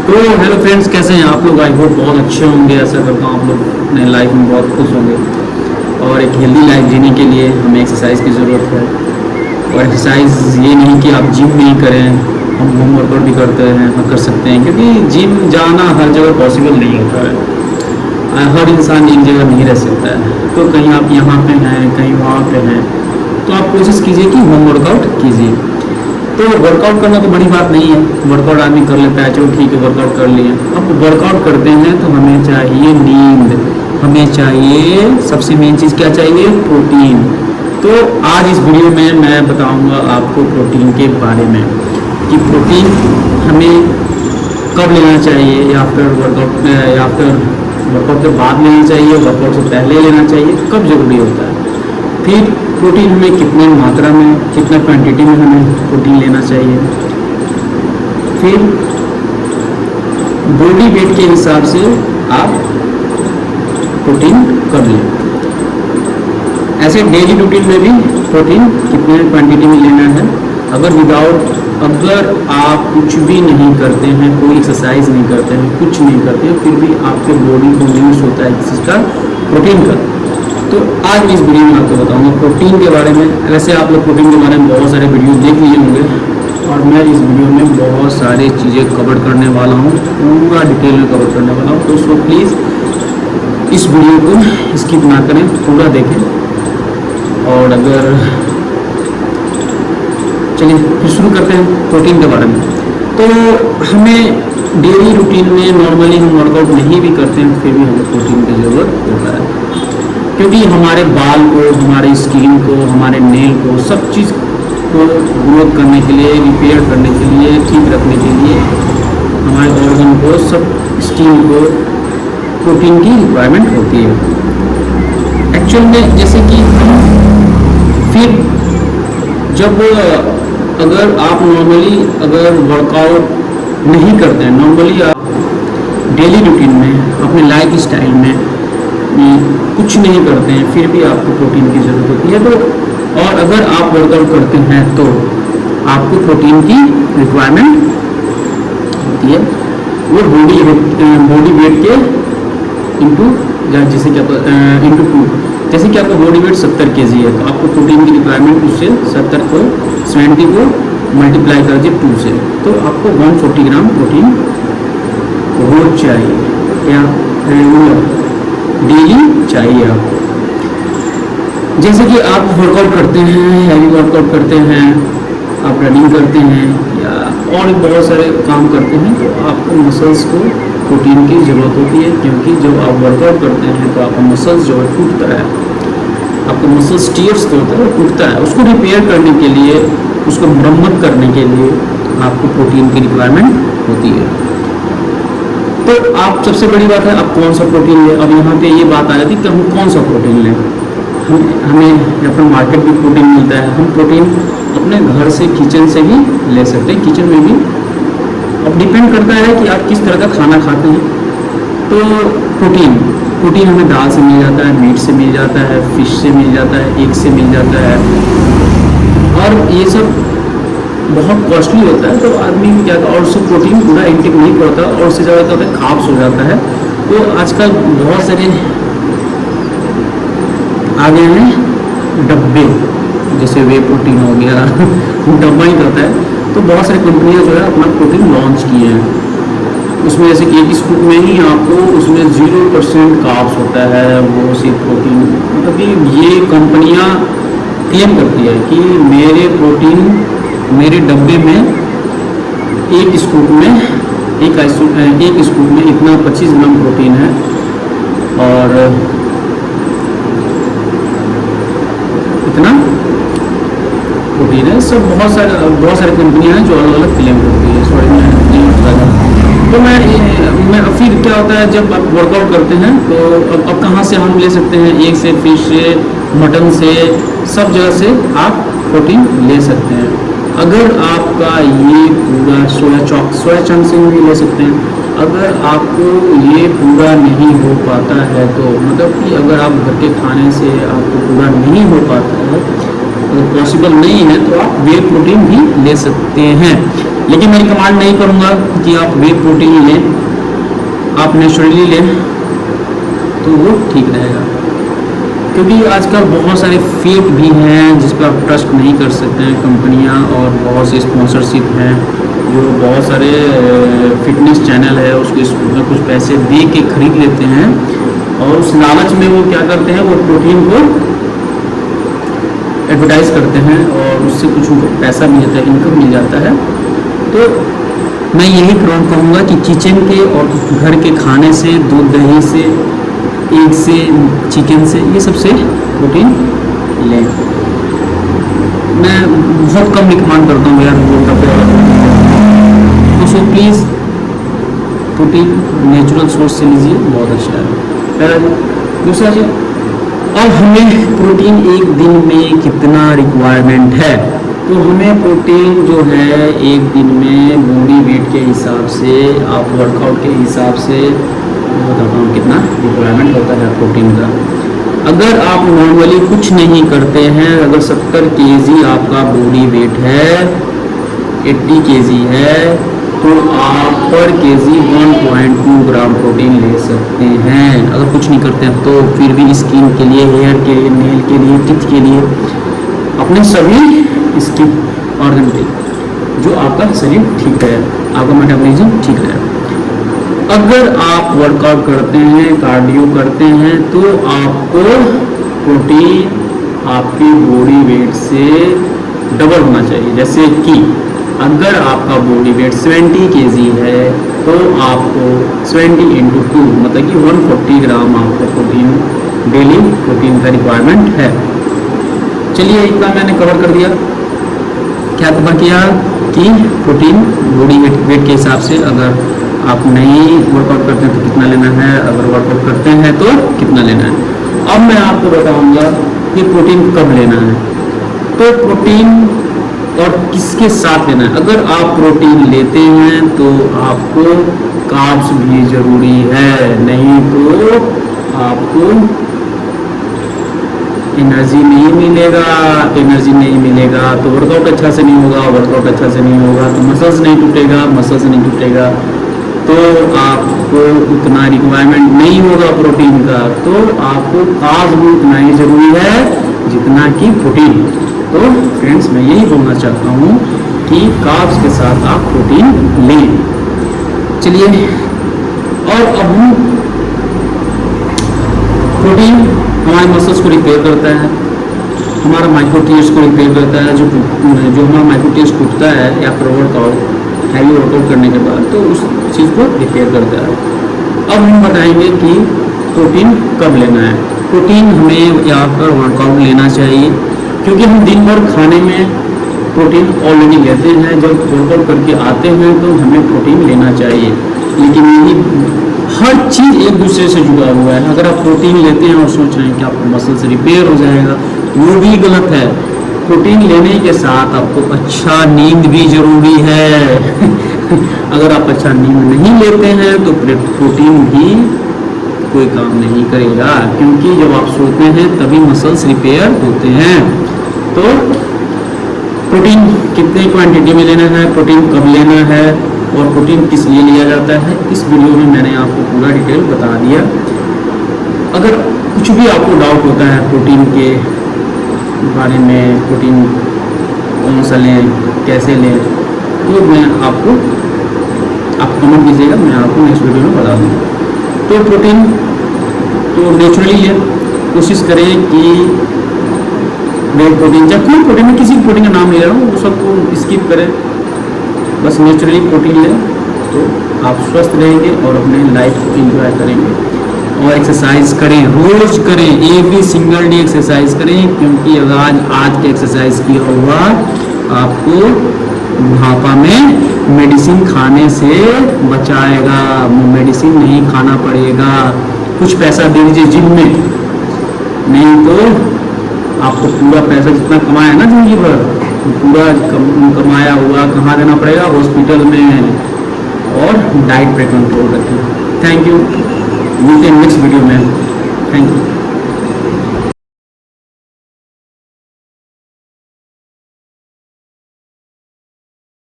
तो hello friends, कैसे हैं आप लोग? आई होप बहुत अच्छे होंगे। ऐसा करता हूँ आप लोग अपने लाइफ में बहुत खुश होंगे। और एक हेल्दी लाइफ जीने के लिए हमें एक्सरसाइज की ज़रूरत है। और एक्सरसाइज ये नहीं कि आप जिम नहीं करें, हम होम वर्कआउट भी करते हैं, हम कर सकते हैं, क्योंकि जिम जाना हर जगह पॉसिबल नहीं होता है। हर इंसान एक जगह नहीं रह सकता है। तो कहीं आप यहाँ पे हैं, कहीं वहाँ पे हैं, तो आप कोशिश कीजिए कि होम वर्कआउट कीजिए। तो वर्कआउट करना तो बड़ी बात नहीं है, वर्कआउट आदमी कर लेता है, चलो ठीक है वर्कआउट कर लिए। अब वर्कआउट करते हैं तो हमें चाहिए नींद, हमें चाहिए सबसे मेन चीज़ क्या चाहिए? प्रोटीन। तो आज इस वीडियो में मैं बताऊंगा आपको प्रोटीन के बारे में कि प्रोटीन हमें कब लेना चाहिए, या आफ्टर वर्कआउट या आफ्टर वर्कआउट के बाद लेना चाहिए, वर्कआउट से पहले लेना चाहिए, कब ज़रूरी होता है। फिर प्रोटीन हमें कितनी मात्रा में, कितना क्वांटिटी में हमें प्रोटीन लेना चाहिए। फिर बॉडी वेट के हिसाब से आप प्रोटीन कर लें। ऐसे डेली रूटीन में भी प्रोटीन कितने क्वांटिटी में लेना है। अगर आप कुछ भी नहीं करते हैं, कोई एक्सरसाइज नहीं करते हैं, कुछ नहीं करते हैं, फिर भी आपके बॉडी को यूज होता है किसका? प्रोटीन का। तो आज मैं इस वीडियो में आपको बताऊंगा प्रोटीन के बारे में। वैसे आप लोग प्रोटीन के बारे में बहुत सारे वीडियोस देख लिए होंगे, और मैं इस वीडियो में बहुत सारी चीज़ें कवर करने वाला हूँ, पूरा डिटेल में कवर करने वाला हूँ। तो सो प्लीज़ इस वीडियो को स्किप ना करें, पूरा देखें। और अगर चलिए फिर शुरू करते हैं प्रोटीन के बारे में। तो हमें डेली रूटीन में नॉर्मली हम वर्कआउट नहीं भी करते हैं, फिर भी हमें प्रोटीन की ज़रूरत होता है, क्योंकि हमारे बाल को, हमारी स्किन को, हमारे नेल को, सब चीज़ को ग्रोथ करने के लिए, रिपेयर करने के लिए, ठीक रखने के लिए, हमारे ऑर्गन को, सब स्किन को प्रोटीन की रिक्वायरमेंट होती है। एक्चुअल में जैसे कि हम फिर जब अगर आप नॉर्मली अगर वर्कआउट नहीं करते हैं, नॉर्मली आप डेली रूटीन में अपने लाइफ स्टाइल में कुछ नहीं करते हैं, फिर भी आपको प्रोटीन की ज़रूरत होती है। तो और अगर आप वर्कआउट करते हैं तो आपको प्रोटीन की रिक्वायरमेंट होती है। वो बॉडी वेट के इंटू, जैसे कि इंटू 2, जैसे कि आपका बॉडी वेट 70 kg है, तो आपको प्रोटीन की रिक्वायरमेंट उससे 70 को मल्टीप्लाई कर दिए 2 से, तो आपको 140 ग्राम प्रोटीन रोज चाहिए, या रेगुलर डेली चाहिए आपको। जैसे कि आप वर्कआउट करते हैं, हैवी वर्कआउट करते हैं, आप रनिंग करते हैं, या और बहुत सारे काम करते हैं, तो आपको मसल्स को प्रोटीन की ज़रूरत होती है। क्योंकि जब आप वर्कआउट करते हैं तो आपका मसल्स जो है टूटता है, आपका मसल्स टीयर्स जो होता है वो टूटता है। उसको रिपेयर करने के लिए, उसको मरम्मत करने के लिए आपको प्रोटीन की रिक्वायरमेंट होती है। तो आप सबसे बड़ी बात है आप कौन सा प्रोटीन लें। अब यहाँ पे ये बात आ जाती है कि हम कौन सा प्रोटीन लें। हमें या फिर मार्केट में प्रोटीन मिलता है, हम प्रोटीन अपने घर से, किचन से भी ले सकते हैं। किचन में भी अब डिपेंड करता है कि आप किस तरह का खाना खाते हैं। तो प्रोटीन हमें दाल से मिल जाता है, मीट से मिल जाता है, फिश से मिल जाता है, एग से मिल जाता है, और ये सब बहुत कॉस्टली होता है। तो आदमी क्या करता है, और उससे प्रोटीन पूरा इंटेक नहीं करता, और उससे ज़्यादा क्या होता है, कार्ब्स हो जाता है। तो आजकल बहुत सारे आ गए हैं डब्बे, जैसे वे प्रोटीन हो गया डब्बा ही करता है। तो बहुत सारी कंपनियां जो है अपना प्रोटीन लॉन्च किए हैं। उसमें जैसे कि एक स्कूप में ही आपको उसमें 0% कार्ब्स होता है, वो सिर्फ प्रोटीन, मतलब कि ये कंपनियां क्लेम करती है कि मेरे डब्बे में एक स्कूप में इतना 25 ग्राम प्रोटीन है, और इतना प्रोटीन है। सब बहुत सारे कंपनियां हैं जो अलग अलग क्लेम करती है। सॉरी मैं नहीं बता। तो मैं फिर क्या होता है, जब आप वर्कआउट करते हैं तो अब कहाँ से हम ले सकते हैं? एग से, फिश से, मटन से, सब जगह से आप प्रोटीन ले सकते हैं। अगर आपका ये पूरा सोया चंक से भी ले सकते हैं। अगर आपको ये पूरा नहीं हो पाता है, तो मतलब कि अगर आप घर के खाने से आपको पूरा नहीं हो पाता है, अगर पॉसिबल नहीं है तो आप वे प्रोटीन भी ले सकते हैं, लेकिन मैं रिकमेंड नहीं करूँगा कि आप वे प्रोटीन लें, आप नेचुरली लें तो वो ठीक रहेगा। क्योंकि आजकल बहुत सारे फेक भी हैं जिस पर आप ट्रस्ट नहीं कर सकते हैं कंपनियां, और बहुत से स्पॉन्सरशिप हैं जो बहुत सारे फिटनेस चैनल है उसको इसमें कुछ पैसे दे के खरीद लेते हैं, और उस लालच में वो क्या करते हैं, वो प्रोटीन को एडवर्टाइज करते हैं और उससे कुछ उनको पैसा मिल जाता है, इनकम मिल जाता है। तो मैं यही कहूँगा कि किचन के और घर के खाने से, दूध दही से, एग से, चिकन से, ये सबसे प्रोटीन लें। मैं बहुत कम रिकमेंड करता हूँ यार वो तो so please protein natural source से लीजिए, बहुत अच्छा है। दूसरा चीज़, अब हमें प्रोटीन एक दिन में कितना रिक्वायरमेंट है, तो हमें प्रोटीन जो है एक दिन में बॉडी वेट के हिसाब से, आप वर्कआउट के हिसाब से बताता हूँ कितना रिक्वायरमेंट होता है प्रोटीन का। अगर आप नॉर्मली कुछ नहीं करते हैं, अगर 70 केजी आपका बॉडी वेट है, 80 केजी है, तो आप पर केजी 1.2 ग्राम प्रोटीन ले सकते हैं। अगर कुछ नहीं करते हैं तो फिर भी स्किन के लिए, हेयर के लिए, नेल के लिए, टीथ के लिए, अपने सभी स्किन ऑर्गन के, जो आपका शरीर ठीक है, आपका मेटाबॉलिज्म ठीक है। अगर आप वर्कआउट करते हैं, कार्डियो करते हैं, तो आपको प्रोटीन आपकी बॉडी वेट से डबल होना चाहिए। जैसे कि अगर आपका बॉडी वेट 70 केजी है तो आपको 70 × 2 मतलब कि 140 ग्राम आपको प्रोटीन, डेली प्रोटीन का रिक्वायरमेंट है। चलिए इतना मैंने कवर कर दिया। क्या कवर किया कि प्रोटीन बॉडी वेट के हिसाब से, अगर आप नहीं वर्कआउट करते हैं तो कितना लेना है, अगर वर्कआउट करते हैं तो कितना लेना है। अब मैं आपको बताऊंगा कि प्रोटीन कब लेना है, तो प्रोटीन और किसके साथ लेना है। अगर आप प्रोटीन लेते हैं तो आपको कार्ब्स भी ज़रूरी है, नहीं तो आपको एनर्जी नहीं मिलेगा। एनर्जी नहीं मिलेगा तो वर्कआउट अच्छा से नहीं होगा, वर्कआउट अच्छा से नहीं होगा तो मसल्स नहीं टूटेगा, मसल्स नहीं टूटेगा तो आपको उतना रिक्वायरमेंट नहीं होगा प्रोटीन का। तो आपको कार्ब्स भी उतना ही ज़रूरी है जितना कि प्रोटीन। तो फ्रेंड्स मैं यही बोलना चाहता हूँ कि कार्ब्स के साथ आप प्रोटीन लें। चलिए, और अब हम प्रोटीन हमारे मसल्स को रिपेयर करता है, हमारा माइक्रोटियर्स को रिपेयर करता है। जो हमारा माइक्रोटियर्स टूटता है या फिर वर्कआउट, हैवी वर्कआउट करने के बाद, तो उस चीज़ को रिपेयर करता है। अब हम बताएंगे कि प्रोटीन कब लेना है। प्रोटीन हमें यहाँ पर वर्कआउट लेना चाहिए, क्योंकि हम दिन भर खाने में प्रोटीन ऑलरेडी लेते हैं। जब वर्कआउट करके आते हैं तो हमें प्रोटीन लेना चाहिए, लेकिन यही हर चीज़ एक दूसरे से जुड़ा हुआ है। अगर आप प्रोटीन लेते हैं और सोच रहे हैं कि आपका मसल से रिपेयर हो जाएगा, वो भी गलत है। प्रोटीन लेने के साथ आपको अच्छा नींद भी ज़रूरी है। अगर आप अच्छा नींद नहीं लेते हैं तो प्रोटीन भी कोई काम नहीं करेगा, क्योंकि जब आप सोते हैं तभी मसल्स रिपेयर होते हैं। तो प्रोटीन कितने क्वांटिटी में लेना है, प्रोटीन कब लेना है और प्रोटीन किस लिए लिया जाता है, इस वीडियो में मैंने आपको पूरा डिटेल बता दिया। अगर कुछ भी आपको डाउट होता है प्रोटीन के बारे में, प्रोटीन कौन सा लें, कैसे लें, तो मैं आपको, आप कमेंट कीजिएगा, मैं आपको नेक्स्ट वीडियो में बता दूँगा। तो प्रोटीन तो नेचुरली लें, कोशिश करें कि वे प्रोटीन, जब कोई प्रोटीन में किसी प्रोटीन का नाम ले रहा हूँ वो सबको स्किप करें, बस नेचुरली प्रोटीन लें तो आप स्वस्थ रहेंगे और अपने लाइफ को एंजॉय करेंगे। और एक्सरसाइज करें, रोज करें, एवरी सिंगल डे एक्सरसाइज करें, क्योंकि अगर आज के एक्सरसाइज किया हुआ आपको बुढ़ापा में मेडिसिन खाने से बचाएगा। मेडिसिन नहीं खाना पड़ेगा, कुछ पैसा दे दीजिए जिम में, नहीं तो आपको पूरा पैसा जितना कमाया ना जिंदगी भर, पूरा कमाया हुआ कहाँ देना पड़ेगा, हॉस्पिटल में। और डाइट पे कंट्रोल रखें। थैंक यू, मिलते हैं नेक्स्ट वीडियो में। Thank you.